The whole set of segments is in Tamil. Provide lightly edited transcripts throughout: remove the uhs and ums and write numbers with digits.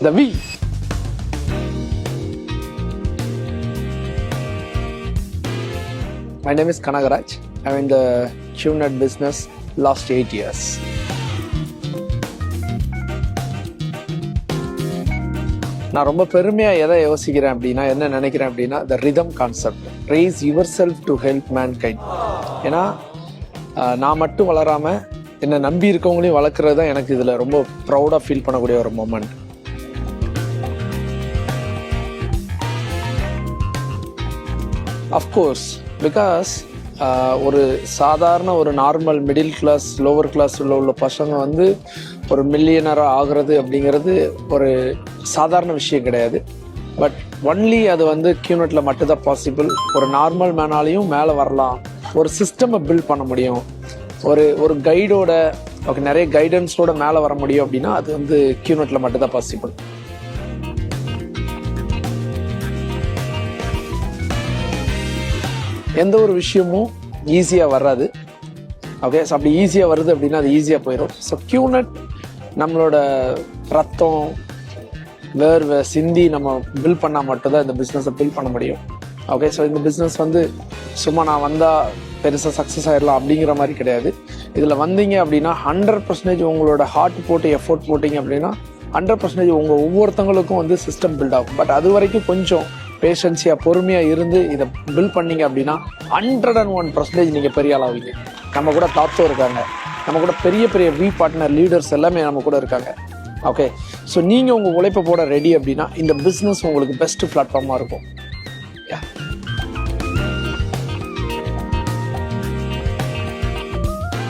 The V. My name is Kanagaraj. I'm in the QNet business last 8 years. நான் ரொம்ப பெருமையாக எதை யோசிக்கிறேன் அப்படின்னா, என்ன நினைக்கிறேன் அப்படின்னா, the rhythm concept, race your self to help man kind. ஏன்னா நான் மட்டும் வளராமல் என்னை நம்பி இருக்கவங்களையும் வளர்க்குறது தான் எனக்கு இதில் ரொம்ப ப்ரௌடாக ஃபீல் பண்ணக்கூடிய ஒரு மொமெண்ட். அஃப்கோர்ஸ் பிகாஸ் ஒரு சாதாரண ஒரு நார்மல் மிடில் கிளாஸ் லோவர் கிளாஸில் உள்ள பசங்க வந்து ஒரு மில்லியனராக ஆகிறது அப்படிங்கிறது ஒரு சாதாரண விஷயம் கிடையாது. பட் ஒன்லி அது வந்து QNetல மட்டும்தான் பாசிபிள். ஒரு நார்மல் மேனாலையும் மேலே வரலாம், ஒரு சிஸ்டமை பில்ட் பண்ண முடியும், ஒரு கைடோட நிறைய கைடன்ஸோட மேலே வர முடியும் அப்படின்னா அது வந்து QNetல மட்டும்தான் பாசிபிள். எந்த ஒரு விஷயமும் ஈஸியாக வராது. ஓகே, ஸோ அப்படி ஈஸியாக வருது அப்படின்னா அது ஈஸியாக போயிடும். ஸோ QNet நம்மளோட ரத்தம் வேர்வை சிந்தி நம்ம பில்ட் பண்ணால் மட்டும்தான் இந்த பிஸ்னஸை பில்ட் பண்ண முடியும். ஓகே, ஸோ இந்த பிஸ்னஸ் வந்து சும்மா நான் வந்தால் பெருசாக சக்ஸஸ் ஆகிடலாம் அப்படிங்கிற மாதிரி கிடையாது. இதில் வந்தீங்க அப்படின்னா 100% உங்களோட ஹார்ட் போட்டு எஃபோர்ட் போட்டிங்க அப்படின்னா 100% உங்கள் ஒவ்வொருத்தங்களுக்கும் வந்து சிஸ்டம் பில்ட் ஆகும். பட் அது வரைக்கும் கொஞ்சம் பேஷன்ஸியாக பொறுமையாக இருந்து இதை பில்ட் பண்ணீங்க அப்படின்னா 101% நீங்கள் பெரிய ஆளாவீங்க. நம்ம கூட தாத்தோ இருக்காங்க, நம்ம கூட பெரிய பெரிய பார்ட்னர் லீடர்ஸ் எல்லாமே நம்ம கூட இருக்காங்க. ஓகே, ஸோ நீங்கள் உங்கள் உழைப்பை போட ரெடி அப்படின்னா இந்த பிஸ்னஸ் உங்களுக்கு பெஸ்ட் பிளாட்ஃபார்மாக இருக்கும்.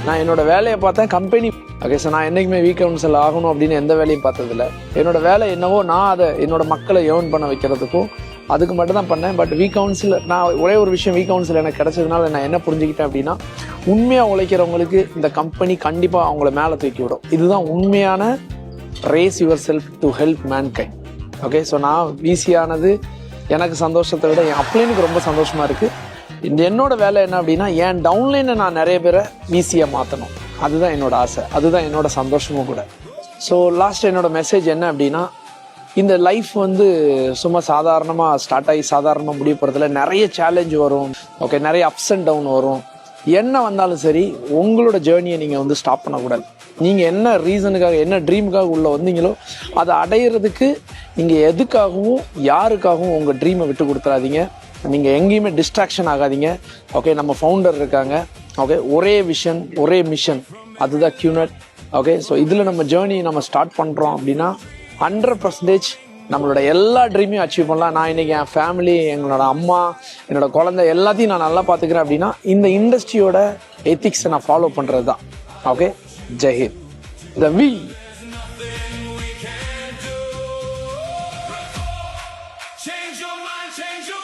நான் என்னோட வேலையை பார்த்தேன் கம்பெனி. ஓகே, ஸோ நான் என்றைக்குமே கவுன்சில் ஆகணும் அப்படின்னு எந்த வேலையும் பார்த்ததில்ல. என்னோட வேலை என்னவோ நான் அதை என்னோட மக்களை ஏர்ன் பண்ண வைக்கிறதுக்கும் அதுக்கு மட்டும் தான் பண்ணேன். பட் கவுன்சில் நான் ஒரே ஒரு விஷயம் கவுன்சில் எனக்கு கிடைச்சதுனால நான் என்ன புரிஞ்சுக்கிட்டேன் அப்படின்னா, உண்மையாக உழைக்கிறவங்களுக்கு இந்த கம்பெனி கண்டிப்பாக அவங்கள மேலே தூக்கி விடும். இதுதான் உண்மையான race your self to help man kind. Okay, so நான் VC எனக்கு சந்தோஷத்தை விட என் அப்ளைனுக்கு ரொம்ப சந்தோஷமாக இருக்குது. என்னோட வேலை என்ன அப்படின்னா, என் டவுன்லைனை நான் நிறைய பேரை VC மாற்றணும். அதுதான் என்னோட ஆசை, அதுதான் என்னோட சந்தோஷமும் கூட. ஸோ லாஸ்ட் என்னோட மெசேஜ் என்ன அப்படின்னா, இந்த லைஃப் வந்து சும்மா சாதாரணமாக ஸ்டார்ட் ஆகி சாதாரணமாக முடிய போகிறதுல நிறைய சேலஞ்ச் வரும். ஓகே, நிறைய அப்ஸ் அண்ட் டவுன் வரும். என்ன வந்தாலும் சரி உங்களோட ஜேர்னியை நீங்கள் வந்து ஸ்டாப் பண்ணக்கூடாது. நீங்கள் என்ன ரீசனுக்காக என்ன ட்ரீமுக்காக உள்ளே வந்தீங்களோ அதை அடையிறதுக்கு நீங்கள் எதுக்காகவும் யாருக்காகவும் உங்கள் ட்ரீமை விட்டு கொடுத்துறாதீங்க. நீங்கள் எங்கேயுமே டிஸ்ட்ராக்ஷன் ஆகாதீங்க. ஓகே, நம்ம ஃபவுண்டர் இருக்காங்க. ஓகே, ஒரே விஷன் ஒரே மிஷன், அதுதான் QNet. ஓகே, ஸோ இதில் நம்ம ஜேர்னி நம்ம ஸ்டார்ட் பண்ணுறோம் அப்படின்னா 100% நம்மளோட எல்லா ட்ரீமையும் அச்சீவ் பண்ணலாம். நான் இன்னைக்கு என் ஃபேமிலி, எங்களோட அம்மா, என்னோட குழந்தை எல்லாத்தையும் நான் நல்லா பார்த்துக்கிறேன் அப்படின்னா இந்த இண்டஸ்ட்ரியோட எத்திக்ஸை நான் ஃபாலோ பண்ணுறது தான். Okay, Jai Hind. The V. Change your mind, change your